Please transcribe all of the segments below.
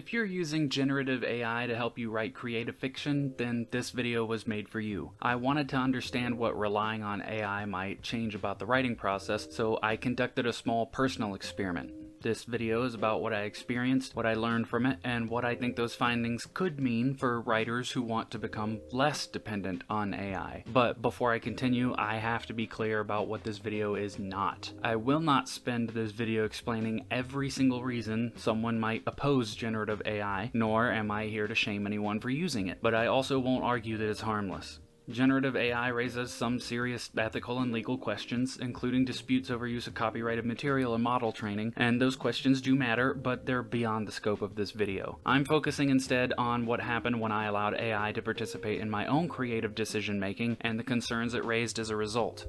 If you're using generative AI to help you write creative fiction, then this video was made for you. I wanted to understand what relying on AI might change about the writing process, so I conducted a small personal experiment. This video is about what I experienced, what I learned from it, and what I think those findings could mean for writers who want to become less dependent on AI. But before I continue, I have to be clear about what this video is not. I will not spend this video explaining every single reason someone might oppose generative AI, nor am I here to shame anyone for using it. But I also won't argue that it's harmless. Generative AI raises some serious ethical and legal questions, including disputes over use of copyrighted material and model training, and those questions do matter, but they're beyond the scope of this video. I'm focusing instead on what happened when I allowed AI to participate in my own creative decision-making and the concerns it raised as a result.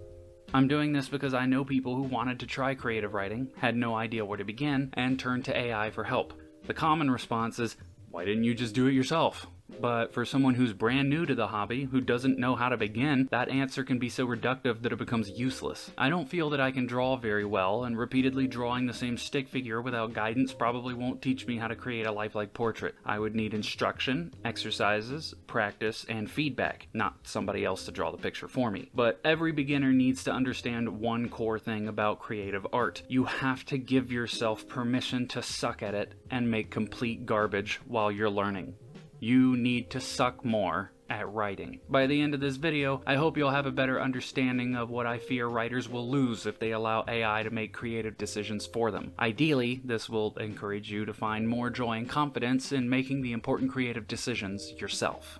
I'm doing this because I know people who wanted to try creative writing, had no idea where to begin, and turned to AI for help. The common response is, "Why didn't you just do it yourself?" But for someone who's brand new to the hobby, who doesn't know how to begin, that answer can be so reductive that it becomes useless. I don't feel that I can draw very well, and repeatedly drawing the same stick figure without guidance probably won't teach me how to create a lifelike portrait. I would need instruction, exercises, practice, and feedback, not somebody else to draw the picture for me. But every beginner needs to understand one core thing about creative art. You have to give yourself permission to suck at it and make complete garbage while you're learning. You need to suck more at writing. By the end of this video, I hope you'll have a better understanding of what I fear writers will lose if they allow AI to make creative decisions for them. Ideally, this will encourage you to find more joy and confidence in making the important creative decisions yourself.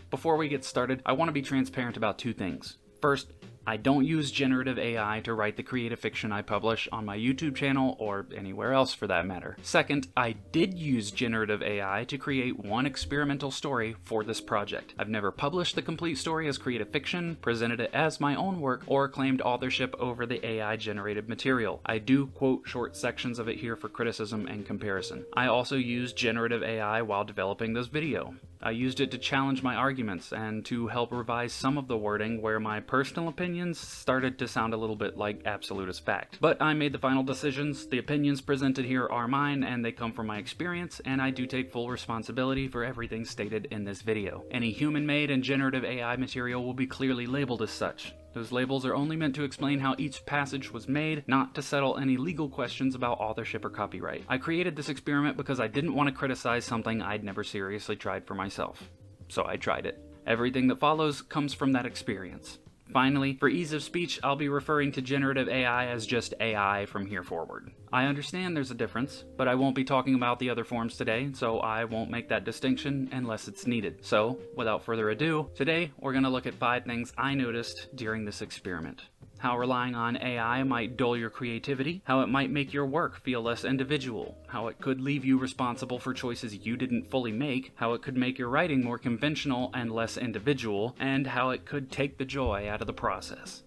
Before we get started, I want to be transparent about two things. First, I don't use generative AI to write the creative fiction I publish on my YouTube channel or anywhere else for that matter. Second, I did use generative AI to create one experimental story for this project. I've never published the complete story as creative fiction, presented it as my own work, or claimed authorship over the AI-generated material. I do quote short sections of it here for criticism and comparison. I also used generative AI while developing this video. I used it to challenge my arguments and to help revise some of the wording where my personal opinions started to sound a little bit like absolutist fact. But I made the final decisions. The opinions presented here are mine and they come from my experience, and I do take full responsibility for everything stated in this video. Any human-made and generative AI material will be clearly labeled as such. Those labels are only meant to explain how each passage was made, not to settle any legal questions about authorship or copyright. I created this experiment because I didn't want to criticize something I'd never seriously tried for myself. So I tried it. Everything that follows comes from that experience. Finally, for ease of speech, I'll be referring to generative AI as just AI from here forward. I understand there's a difference, but I won't be talking about the other forms today, so I won't make that distinction unless it's needed. So, without further ado, today we're going to look at 5 things I noticed during this experiment. How relying on AI might dull your creativity, how it might make your work feel less individual, how it could leave you responsible for choices you didn't fully make, how it could make your writing more conventional and less individual, and how it could take the joy out of the process.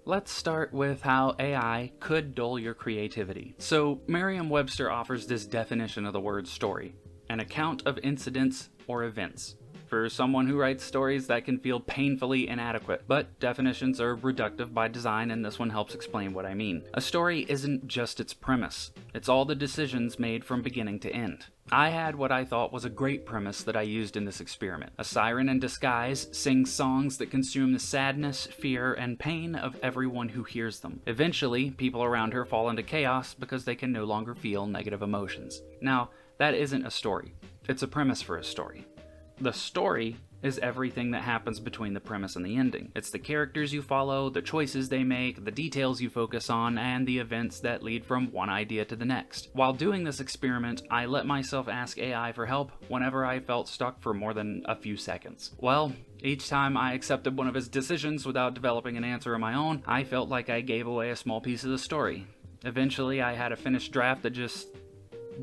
Let's start with how AI could dull your creativity. So, Merriam-Webster offers this definition of the word story: an account of incidents or events. For someone who writes stories, that can feel painfully inadequate, but definitions are reductive by design, and this one helps explain what I mean. A story isn't just its premise, it's all the decisions made from beginning to end. I had what I thought was a great premise that I used in this experiment. A siren in disguise sings songs that consume the sadness, fear, and pain of everyone who hears them. Eventually, people around her fall into chaos because they can no longer feel negative emotions. Now, that isn't a story. It's a premise for a story. The story is everything that happens between the premise and the ending. It's the characters you follow, the choices they make, the details you focus on, and the events that lead from one idea to the next. While doing this experiment, I let myself ask AI for help whenever I felt stuck for more than a few seconds. Well, each time I accepted one of his decisions without developing an answer of my own, I felt like I gave away a small piece of the story. Eventually, I had a finished draft that just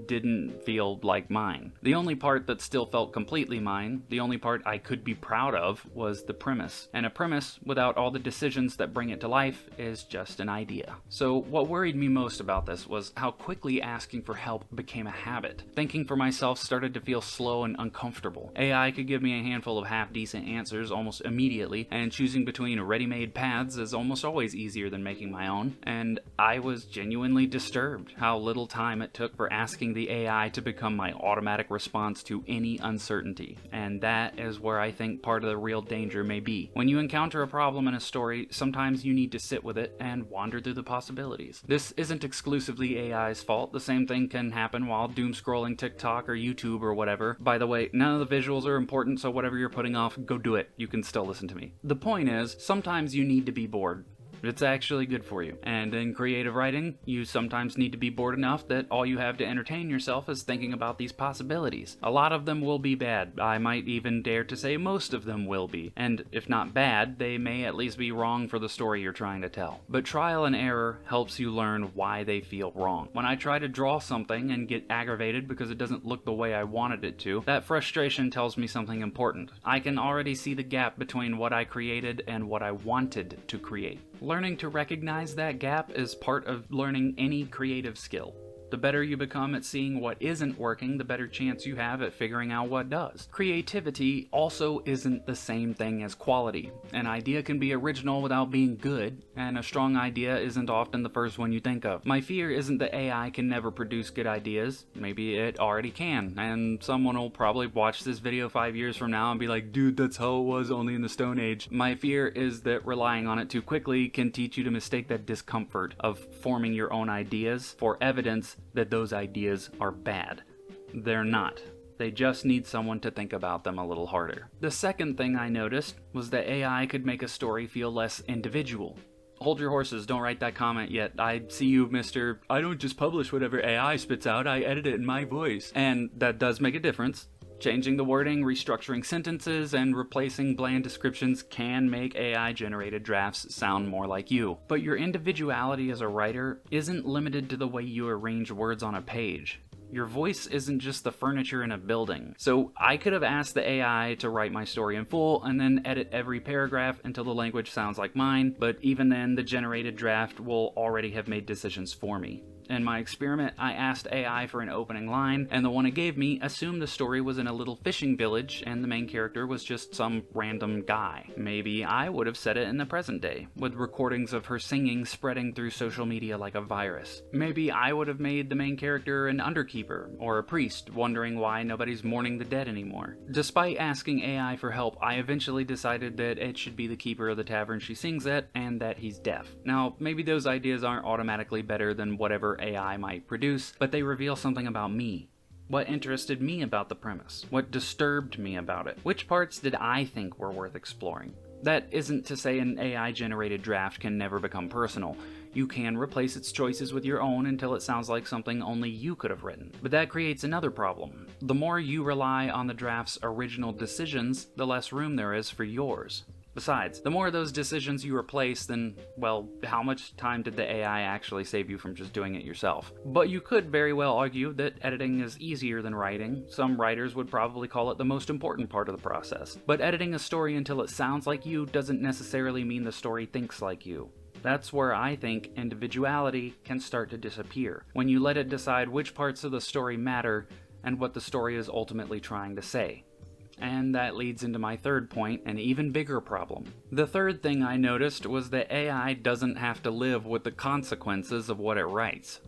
didn't feel like mine. The only part that still felt completely mine, the only part I could be proud of, was the premise. And a premise, without all the decisions that bring it to life, is just an idea. So what worried me most about this was how quickly asking for help became a habit. Thinking for myself started to feel slow and uncomfortable. AI could give me a handful of half-decent answers almost immediately, and choosing between ready-made paths is almost always easier than making my own, and I was genuinely disturbed how little time it took for asking asking the AI to become my automatic response to any uncertainty, and that is where I think part of the real danger may be. When you encounter a problem in a story, sometimes you need to sit with it and wander through the possibilities. This isn't exclusively AI's fault. The same thing can happen while doom scrolling TikTok or YouTube or whatever. By the way, none of the visuals are important, so whatever you're putting off, go do it. You can still listen to me. The point is, sometimes you need to be bored. It's actually good for you. And in creative writing, you sometimes need to be bored enough that all you have to entertain yourself is thinking about these possibilities. A lot of them will be bad. I might even dare to say most of them will be. And if not bad, they may at least be wrong for the story you're trying to tell. But trial and error helps you learn why they feel wrong. When I try to draw something and get aggravated because it doesn't look the way I wanted it to, that frustration tells me something important. I can already see the gap between what I created and what I wanted to create. Learning to recognize that gap is part of learning any creative skill. The better you become at seeing what isn't working, the better chance you have at figuring out what does. Creativity also isn't the same thing as quality. An idea can be original without being good, and a strong idea isn't often the first one you think of. My fear isn't that AI can never produce good ideas. Maybe it already can, and someone will probably watch this video 5 years from now and be like, dude, that's how it was only in the Stone Age. My fear is that relying on it too quickly can teach you to mistake that discomfort of forming your own ideas for evidence that those ideas are bad. They're not. They just need someone to think about them a little harder. The second thing I noticed was that AI could make a story feel less individual. Hold your horses, don't write that comment yet. I see you, Mr. I don't just publish whatever AI spits out, I edit it in my voice. And that does make a difference. Changing the wording, restructuring sentences, and replacing bland descriptions can make AI-generated drafts sound more like you. But your individuality as a writer isn't limited to the way you arrange words on a page. Your voice isn't just the furniture in a building. So I could have asked the AI to write my story in full and then edit every paragraph until the language sounds like mine, but even then the generated draft will already have made decisions for me. In my experiment, I asked AI for an opening line, and the one it gave me assumed the story was in a little fishing village and the main character was just some random guy. Maybe I would have said it in the present day, with recordings of her singing spreading through social media like a virus. Maybe I would have made the main character an underkeeper, or a priest, wondering why nobody's mourning the dead anymore. Despite asking AI for help, I eventually decided that it should be the keeper of the tavern she sings at, and that he's deaf. Now, maybe those ideas aren't automatically better than whatever AI might produce, but they reveal something about me. What interested me about the premise? What disturbed me about it? Which parts did I think were worth exploring? That isn't to say an AI-generated draft can never become personal. You can replace its choices with your own until it sounds like something only you could have written. But that creates another problem. The more you rely on the draft's original decisions, the less room there is for yours. Besides, the more of those decisions you replace, then, well, how much time did the AI actually save you from just doing it yourself? But you could very well argue that editing is easier than writing. Some writers would probably call it the most important part of the process. But editing a story until it sounds like you doesn't necessarily mean the story thinks like you. That's where I think individuality can start to disappear, when you let it decide which parts of the story matter and what the story is ultimately trying to say. And that leads into my third point, an even bigger problem. The third thing I noticed was that AI doesn't have to live with the consequences of what it writes.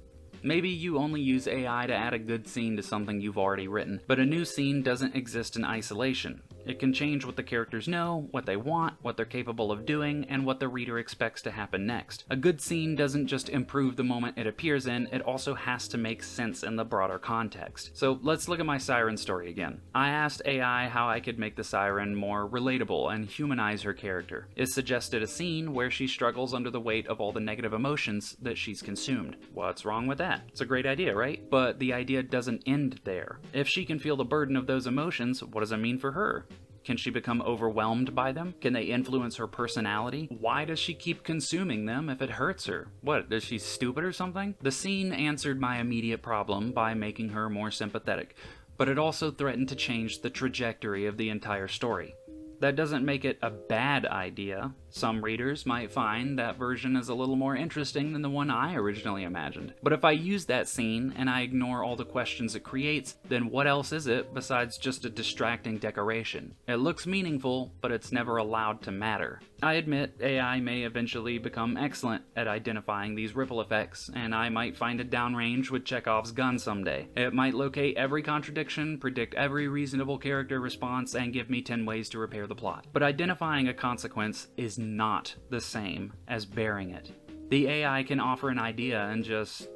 Maybe you only use AI to add a good scene to something you've already written, but a new scene doesn't exist in isolation. It can change what the characters know, what they want, what they're capable of doing, and what the reader expects to happen next. A good scene doesn't just improve the moment it appears in, it also has to make sense in the broader context. So let's look at my siren story again. I asked AI how I could make the siren more relatable and humanize her character. It suggested a scene where she struggles under the weight of all the negative emotions that she's consumed. What's wrong with that? It's a great idea, right? But the idea doesn't end there. If she can feel the burden of those emotions, what does it mean for her? Can she become overwhelmed by them? Can they influence her personality? Why does she keep consuming them if it hurts her? What, is she stupid or something? The scene answered my immediate problem by making her more sympathetic, but it also threatened to change the trajectory of the entire story. That doesn't make it a bad idea. Some readers might find that version is a little more interesting than the one I originally imagined. But if I use that scene and I ignore all the questions it creates, then what else is it besides just a distracting decoration? It looks meaningful, but it's never allowed to matter. I admit AI may eventually become excellent at identifying these ripple effects, and I might find it downrange with Chekhov's gun someday. It might locate every contradiction, predict every reasonable character response, and give me 10 ways to repair the plot. But identifying a consequence is not the same as bearing it. The AI can offer an idea and just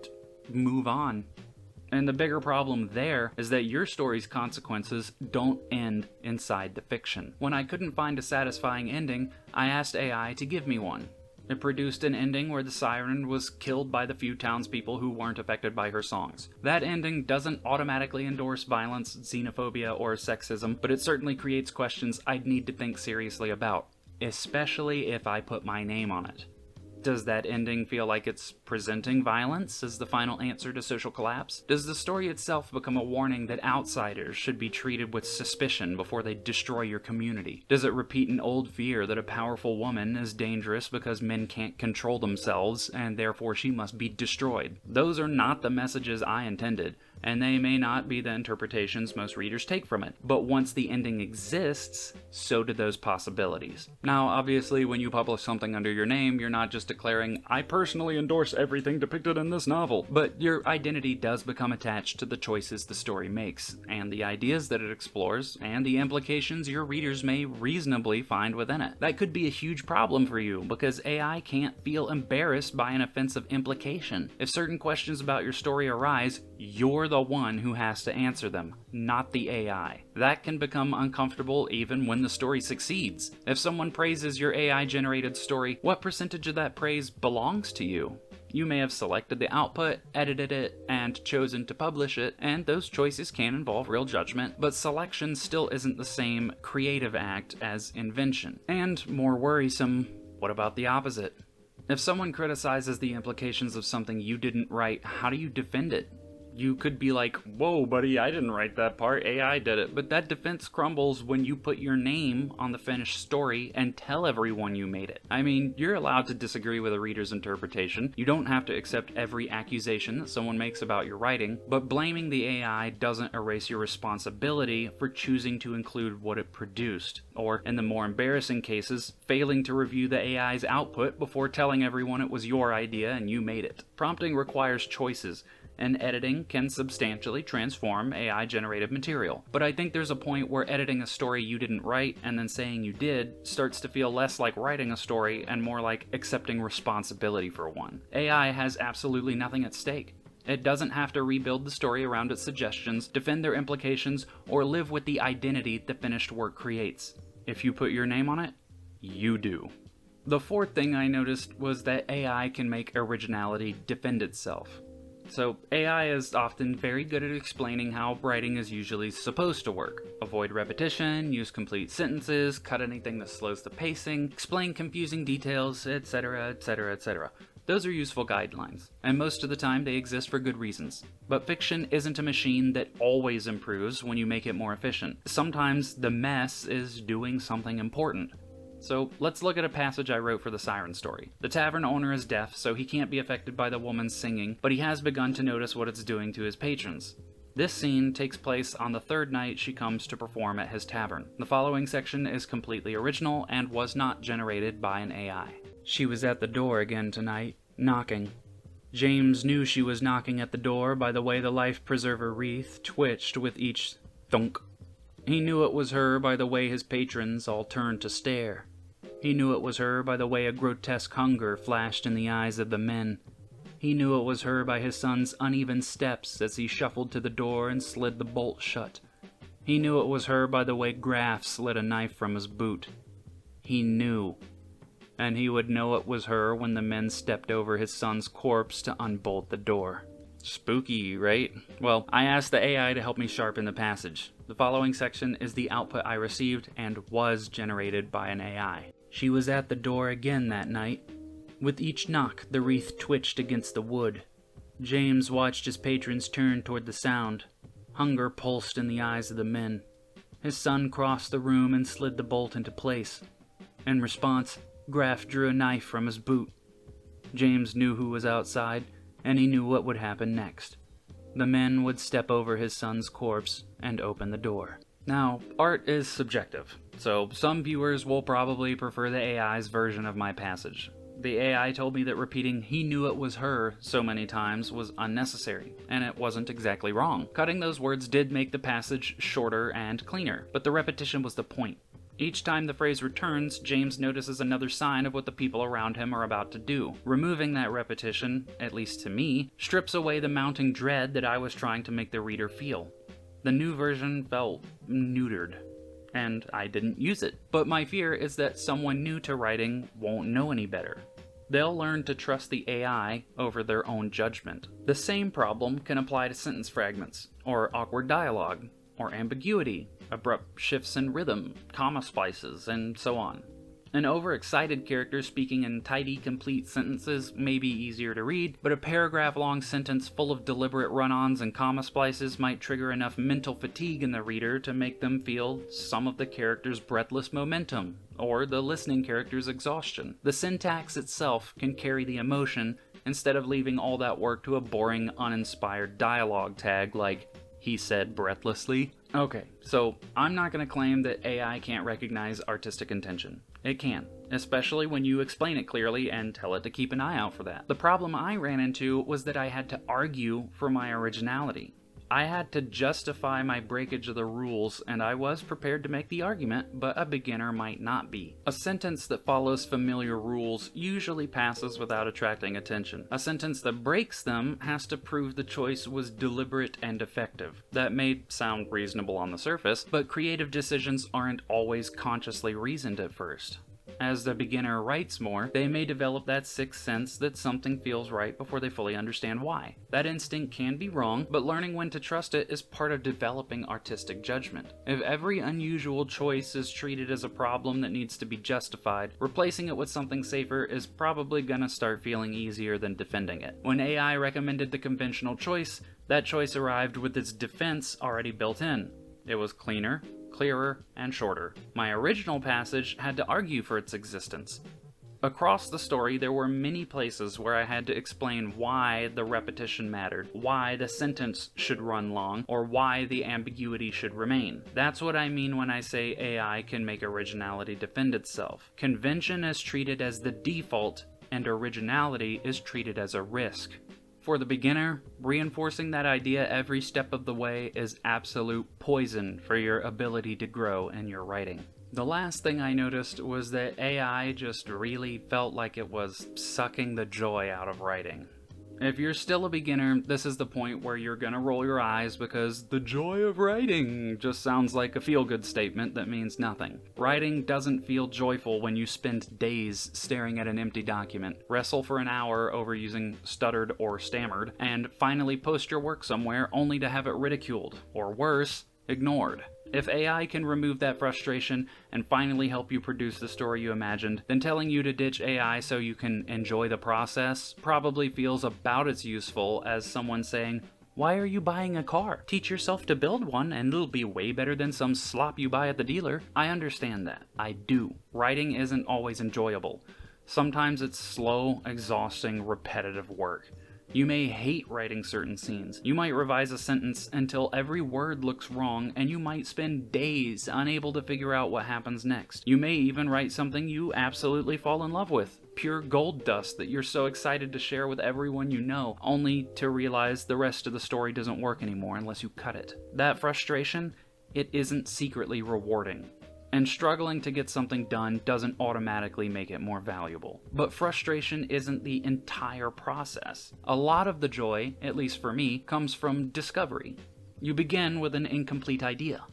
move on. And the bigger problem there is that your story's consequences don't end inside the fiction. When I couldn't find a satisfying ending, I asked AI to give me one. It produced an ending where the siren was killed by the few townspeople who weren't affected by her songs. That ending doesn't automatically endorse violence, xenophobia, or sexism, but it certainly creates questions I'd need to think seriously about, especially if I put my name on it. Does that ending feel like it's presenting violence as the final answer to social collapse? Does the story itself become a warning that outsiders should be treated with suspicion before they destroy your community? Does it repeat an old fear that a powerful woman is dangerous because men can't control themselves and therefore she must be destroyed? Those are not the messages I intended, and they may not be the interpretations most readers take from it. But once the ending exists, so do those possibilities. Now, obviously, when you publish something under your name, you're not just declaring, "I personally endorse everything depicted in this novel," but your identity does become attached to the choices the story makes, and the ideas that it explores, and the implications your readers may reasonably find within it. That could be a huge problem for you, because AI can't feel embarrassed by an offensive implication. If certain questions about your story arise, you're the one who has to answer them, not the AI. That can become uncomfortable even when the story succeeds. If someone praises your AI-generated story, what percentage of that praise belongs to you? You may have selected the output, edited it, and chosen to publish it, and those choices can involve real judgment, but selection still isn't the same creative act as invention. And more worrisome, what about the opposite? If someone criticizes the implications of something you didn't write, how do you defend it? You could be like, "Whoa, buddy, I didn't write that part, AI did it." But that defense crumbles when you put your name on the finished story and tell everyone you made it. I mean, you're allowed to disagree with a reader's interpretation. You don't have to accept every accusation that someone makes about your writing, but blaming the AI doesn't erase your responsibility for choosing to include what it produced, or, in the more embarrassing cases, failing to review the AI's output before telling everyone it was your idea and you made it. Prompting requires choices, and editing can substantially transform AI-generated material. But I think there's a point where editing a story you didn't write and then saying you did starts to feel less like writing a story and more like accepting responsibility for one. AI has absolutely nothing at stake. It doesn't have to rebuild the story around its suggestions, defend their implications, or live with the identity the finished work creates. If you put your name on it, you do. The fourth thing I noticed was that AI can make originality defend itself. So, AI is often very good at explaining how writing is usually supposed to work. Avoid repetition, use complete sentences, cut anything that slows the pacing, explain confusing details, etc., etc., etc. Those are useful guidelines, and most of the time they exist for good reasons. But fiction isn't a machine that always improves when you make it more efficient. Sometimes the mess is doing something important. So let's look at a passage I wrote for the siren story. The tavern owner is deaf, so he can't be affected by the woman's singing, but he has begun to notice what it's doing to his patrons. This scene takes place on the third night she comes to perform at his tavern. The following section is completely original and was not generated by an AI. She was at the door again tonight, knocking. James knew she was knocking at the door by the way the life preserver wreath twitched with each thunk. He knew it was her by the way his patrons all turned to stare. He knew it was her by the way a grotesque hunger flashed in the eyes of the men. He knew it was her by his son's uneven steps as he shuffled to the door and slid the bolt shut. He knew it was her by the way Graff slid a knife from his boot. He knew. And he would know it was her when the men stepped over his son's corpse to unbolt the door. Spooky, right? Well, I asked the AI to help me sharpen the passage. The following section is the output I received and was generated by an AI. She was at the door again that night. With each knock, the wreath twitched against the wood. James watched his patrons turn toward the sound. Hunger pulsed in the eyes of the men. His son crossed the room and slid the bolt into place. In response, Graff drew a knife from his boot. James knew who was outside, and he knew what would happen next. The men would step over his son's corpse and open the door. Now, art is subjective, so some viewers will probably prefer the AI's version of my passage. The AI told me that repeating "he knew it was her" so many times was unnecessary, and it wasn't exactly wrong. Cutting those words did make the passage shorter and cleaner, but the repetition was the point. Each time the phrase returns, James notices another sign of what the people around him are about to do. Removing that repetition, at least to me, strips away the mounting dread that I was trying to make the reader feel. The new version felt neutered, and I didn't use it. But my fear is that someone new to writing won't know any better. They'll learn to trust the AI over their own judgment. The same problem can apply to sentence fragments, or awkward dialogue, or ambiguity, abrupt shifts in rhythm, comma splices, and so on. An overexcited character speaking in tidy, complete sentences may be easier to read, but a paragraph-long sentence full of deliberate run-ons and comma splices might trigger enough mental fatigue in the reader to make them feel some of the character's breathless momentum, or the listening character's exhaustion. The syntax itself can carry the emotion, instead of leaving all that work to a boring, uninspired dialogue tag like, "he said breathlessly." Okay, so I'm not going to claim that AI can't recognize artistic intention. It can, especially when you explain it clearly and tell it to keep an eye out for that. The problem I ran into was that I had to argue for my originality. I had to justify my breakage of the rules, and I was prepared to make the argument, but a beginner might not be. A sentence that follows familiar rules usually passes without attracting attention. A sentence that breaks them has to prove the choice was deliberate and effective. That may sound reasonable on the surface, but creative decisions aren't always consciously reasoned at first. As the beginner writes more, they may develop that sixth sense that something feels right before they fully understand why. That instinct can be wrong, but learning when to trust it is part of developing artistic judgment. If every unusual choice is treated as a problem that needs to be justified, replacing it with something safer is probably gonna start feeling easier than defending it. When AI recommended the conventional choice, that choice arrived with its defense already built in. It was cleaner, clearer, and shorter. My original passage had to argue for its existence. Across the story, there were many places where I had to explain why the repetition mattered, why the sentence should run long, or why the ambiguity should remain. That's what I mean when I say AI can make originality defend itself. Convention is treated as the default, and originality is treated as a risk. For the beginner, reinforcing that idea every step of the way is absolute poison for your ability to grow in your writing. The last thing I noticed was that AI just really felt like it was sucking the joy out of writing. If you're still a beginner, this is the point where you're gonna roll your eyes because the joy of writing just sounds like a feel-good statement that means nothing. Writing doesn't feel joyful when you spend days staring at an empty document, wrestle for an hour over using stuttered or stammered, and finally post your work somewhere only to have it ridiculed, or worse, ignored. If AI can remove that frustration and finally help you produce the story you imagined, then telling you to ditch AI so you can enjoy the process probably feels about as useful as someone saying, "Why are you buying a car? Teach yourself to build one and it'll be way better than some slop you buy at the dealer." I understand that. I do. Writing isn't always enjoyable. Sometimes it's slow, exhausting, repetitive work. You may hate writing certain scenes. You might revise a sentence until every word looks wrong, and you might spend days unable to figure out what happens next. You may even write something you absolutely fall in love with, pure gold dust that you're so excited to share with everyone you know, only to realize the rest of the story doesn't work anymore unless you cut it. That frustration, it isn't secretly rewarding. And struggling to get something done doesn't automatically make it more valuable. But frustration isn't the entire process. A lot of the joy, at least for me, comes from discovery. You begin with an incomplete idea.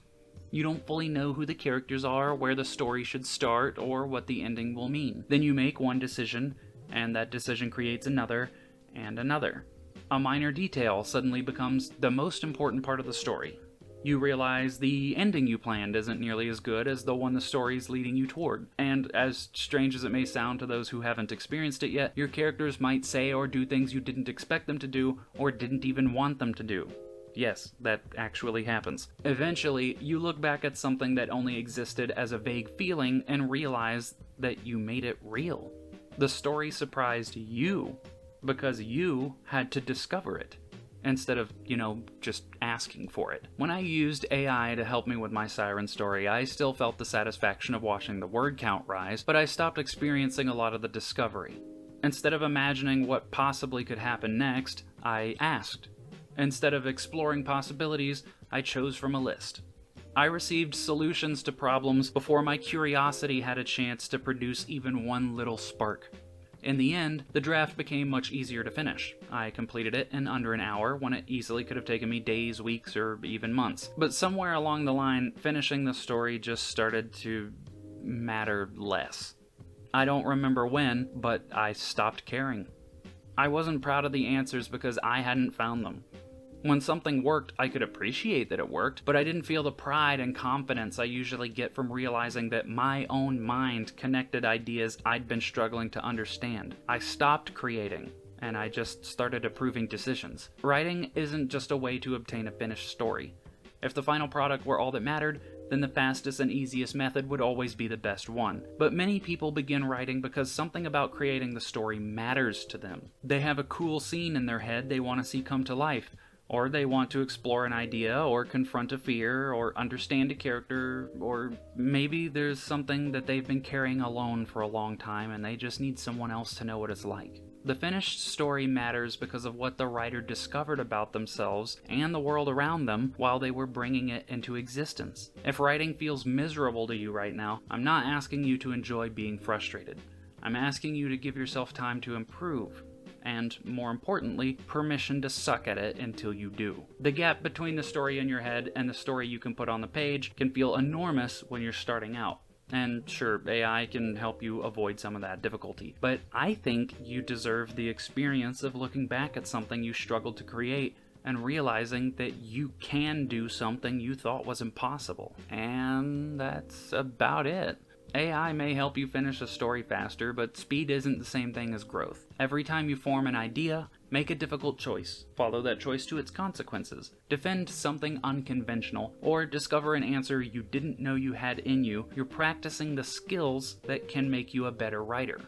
You don't fully know who the characters are, where the story should start, or what the ending will mean. Then you make one decision, and that decision creates another, and another. A minor detail suddenly becomes the most important part of the story. You realize the ending you planned isn't nearly as good as the one the story's leading you toward. And as strange as it may sound to those who haven't experienced it yet, your characters might say or do things you didn't expect them to do, or didn't even want them to do. Yes, that actually happens. Eventually, you look back at something that only existed as a vague feeling and realize that you made it real. The story surprised you because you had to discover it instead of, just asking for it. When I used AI to help me with my siren story, I still felt the satisfaction of watching the word count rise, but I stopped experiencing a lot of the discovery. Instead of imagining what possibly could happen next, I asked. Instead of exploring possibilities, I chose from a list. I received solutions to problems before my curiosity had a chance to produce even one little spark. In the end, the draft became much easier to finish. I completed it in under an hour when it easily could have taken me days, weeks, or even months. But somewhere along the line, finishing the story just started to matter less. I don't remember when, but I stopped caring. I wasn't proud of the answers because I hadn't found them. When something worked, I could appreciate that it worked, but I didn't feel the pride and confidence I usually get from realizing that my own mind connected ideas I'd been struggling to understand. I stopped creating, and I just started approving decisions. Writing isn't just a way to obtain a finished story. If the final product were all that mattered, then the fastest and easiest method would always be the best one. But many people begin writing because something about creating the story matters to them. They have a cool scene in their head they want to see come to life, or they want to explore an idea, or confront a fear, or understand a character, or maybe there's something that they've been carrying alone for a long time and they just need someone else to know what it's like. The finished story matters because of what the writer discovered about themselves and the world around them while they were bringing it into existence. If writing feels miserable to you right now, I'm not asking you to enjoy being frustrated. I'm asking you to give yourself time to improve. And, more importantly, permission to suck at it until you do. The gap between the story in your head and the story you can put on the page can feel enormous when you're starting out. And sure, AI can help you avoid some of that difficulty, but I think you deserve the experience of looking back at something you struggled to create and realizing that you can do something you thought was impossible. And that's about it. AI may help you finish a story faster, but speed isn't the same thing as growth. Every time you form an idea, make a difficult choice, follow that choice to its consequences, defend something unconventional, or discover an answer you didn't know you had in you, you're practicing the skills that can make you a better writer.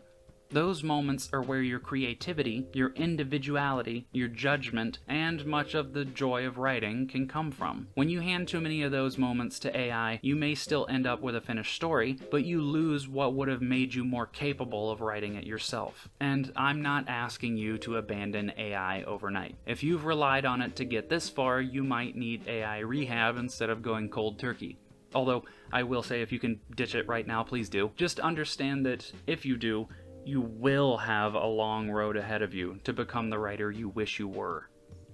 Those moments are where your creativity, your individuality, your judgment, and much of the joy of writing can come from. When you hand too many of those moments to AI, you may still end up with a finished story, but you lose what would have made you more capable of writing it yourself. And I'm not asking you to abandon AI overnight. If you've relied on it to get this far, you might need AI rehab instead of going cold turkey. Although, I will say if you can ditch it right now, please do. Just understand that if you do, you will have a long road ahead of you to become the writer you wish you were.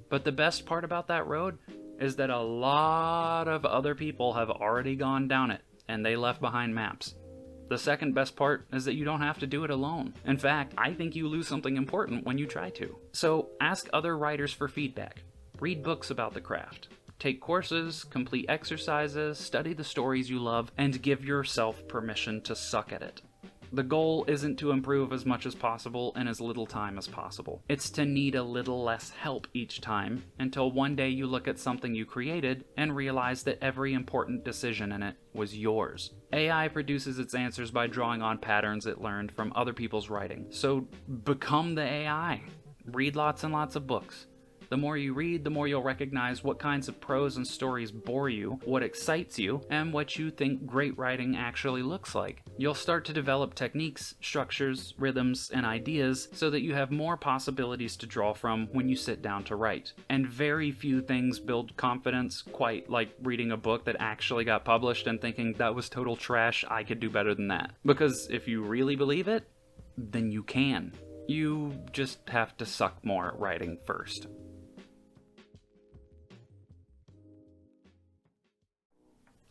But the best part about that road is that a lot of other people have already gone down it, and they left behind maps. The second best part is that you don't have to do it alone. In fact, I think you lose something important when you try to. So ask other writers for feedback. Read books about the craft. Take courses, complete exercises, study the stories you love, and give yourself permission to suck at it. The goal isn't to improve as much as possible in as little time as possible. It's to need a little less help each time, until one day you look at something you created and realize that every important decision in it was yours. AI produces its answers by drawing on patterns it learned from other people's writing. So become the AI. Read lots and lots of books. The more you read, the more you'll recognize what kinds of prose and stories bore you, what excites you, and what you think great writing actually looks like. You'll start to develop techniques, structures, rhythms, and ideas so that you have more possibilities to draw from when you sit down to write. And very few things build confidence quite like reading a book that actually got published and thinking that was total trash, I could do better than that. Because if you really believe it, then you can. You just have to suck more at writing first.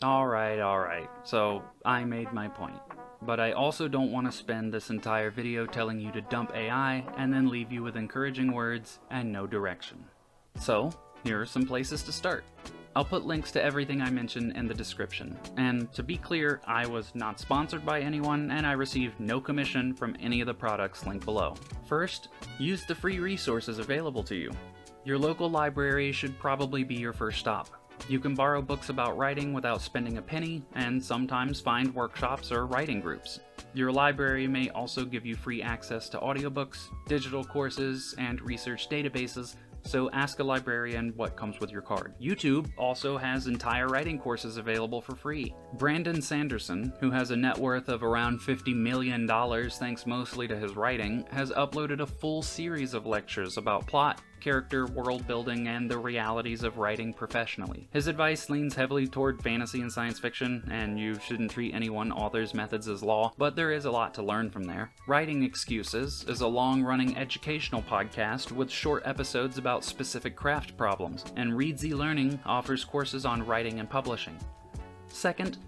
Alright, so I made my point. But I also don't want to spend this entire video telling you to dump AI and then leave you with encouraging words and no direction. So, here are some places to start. I'll put links to everything I mentioned in the description. And to be clear, I was not sponsored by anyone and I received no commission from any of the products linked below. First, use the free resources available to you. Your local library should probably be your first stop. You can borrow books about writing without spending a penny, and sometimes find workshops or writing groups. Your library may also give you free access to audiobooks, digital courses, and research databases, so ask a librarian what comes with your card. YouTube also has entire writing courses available for free. Brandon Sanderson, who has a net worth of around $50 million thanks mostly to his writing, has uploaded a full series of lectures about plot, character, world building, and the realities of writing professionally. His advice leans heavily toward fantasy and science fiction, and you shouldn't treat any one author's methods as law, but there is a lot to learn from there. Writing Excuses is a long-running educational podcast with short episodes about specific craft problems, and Reedsy Learning offers courses on writing and publishing. Second,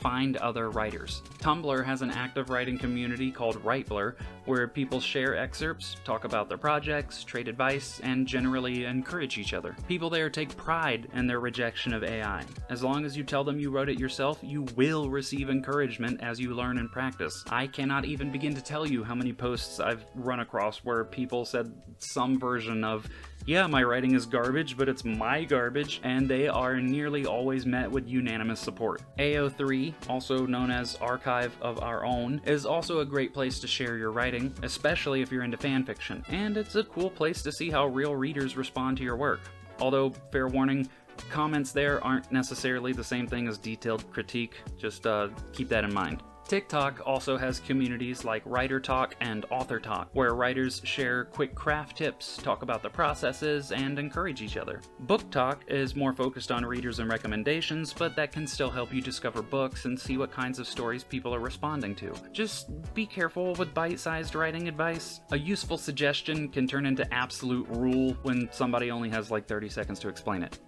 find other writers. Tumblr has an active writing community called Writeblr, where people share excerpts, talk about their projects, trade advice, and generally encourage each other. People there take pride in their rejection of AI. As long as you tell them you wrote it yourself, you will receive encouragement as you learn and practice. I cannot even begin to tell you how many posts I've run across where people said some version of, "Yeah, my writing is garbage, but it's my garbage," and they are nearly always met with unanimous support. AO3, also known as Archive of Our Own, is also a great place to share your writing, especially if you're into fanfiction, and it's a cool place to see how real readers respond to your work. Although, fair warning, comments there aren't necessarily the same thing as detailed critique, just keep that in mind. TikTok also has communities like Writer Talk and Author Talk, where writers share quick craft tips, talk about the processes, and encourage each other. Book Talk is more focused on readers and recommendations, but that can still help you discover books and see what kinds of stories people are responding to. Just be careful with bite-sized writing advice. A useful suggestion can turn into absolute rule when somebody only has like 30 seconds to explain it.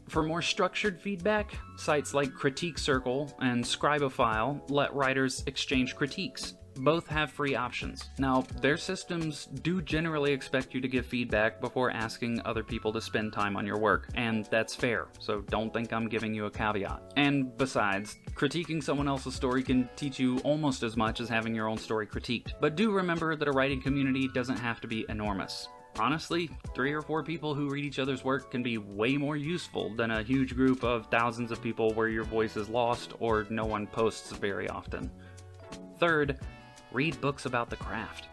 For more structured feedback, sites like Critique Circle and Scribophile let writers exchange critiques. Both have free options. Now, their systems do generally expect you to give feedback before asking other people to spend time on your work, and that's fair, so don't think I'm giving you a caveat. And besides, critiquing someone else's story can teach you almost as much as having your own story critiqued. But do remember that a writing community doesn't have to be enormous. Honestly, 3 or 4 people who read each other's work can be way more useful than a huge group of thousands of people where your voice is lost or no one posts very often. Third, read books about the craft.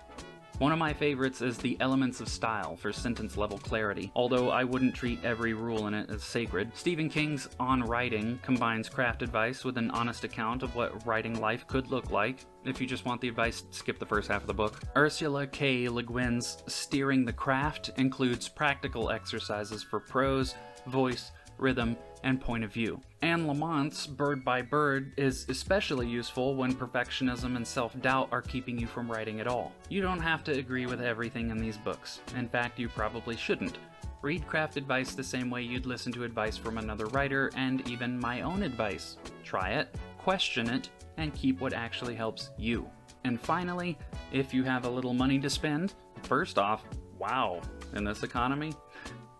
One of my favorites is The Elements of Style for sentence-level clarity, although I wouldn't treat every rule in it as sacred. Stephen King's On Writing combines craft advice with an honest account of what writing life could look like. If you just want the advice, skip the first half of the book. Ursula K. Le Guin's Steering the Craft includes practical exercises for prose, voice, rhythm, and point of view. Anne Lamont's Bird by Bird is especially useful when perfectionism and self-doubt are keeping you from writing at all. You don't have to agree with everything in these books. In fact, you probably shouldn't. Read craft advice the same way you'd listen to advice from another writer, and even my own advice. Try it, question it, and keep what actually helps you. And finally, if you have a little money to spend, first off, wow, in this economy?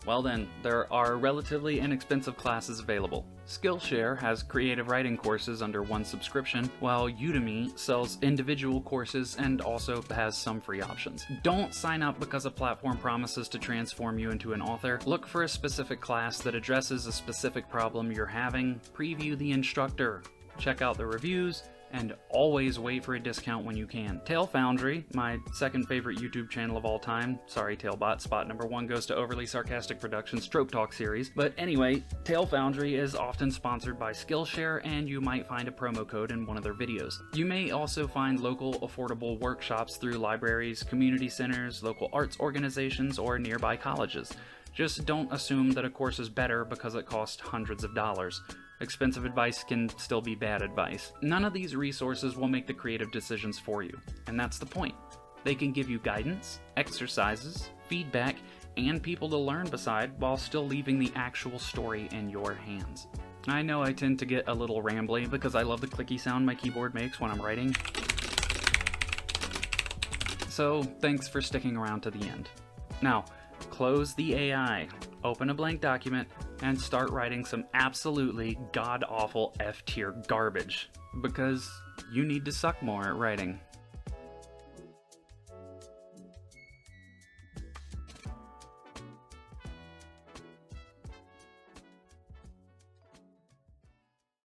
Well then, there are relatively inexpensive classes available. Skillshare has creative writing courses under one subscription, while Udemy sells individual courses and also has some free options. Don't sign up because a platform promises to transform you into an author. Look for a specific class that addresses a specific problem you're having, preview the instructor, check out the reviews, and always wait for a discount when you can. Tale Foundry, my second favorite YouTube channel of all time, sorry Talebot, spot number 1 goes to Overly Sarcastic Productions Trope Talk series, but anyway, Tale Foundry is often sponsored by Skillshare, and you might find a promo code in one of their videos. You may also find local affordable workshops through libraries, community centers, local arts organizations, or nearby colleges. Just don't assume that a course is better because it costs hundreds of dollars. Expensive advice can still be bad advice. None of these resources will make the creative decisions for you, and that's the point. They can give you guidance, exercises, feedback, and people to learn beside while still leaving the actual story in your hands. I know I tend to get a little rambly because I love the clicky sound my keyboard makes when I'm writing. So thanks for sticking around to the end. Now, close the AI, open a blank document, and start writing some absolutely god-awful F-tier garbage. Because you need to suck more at writing.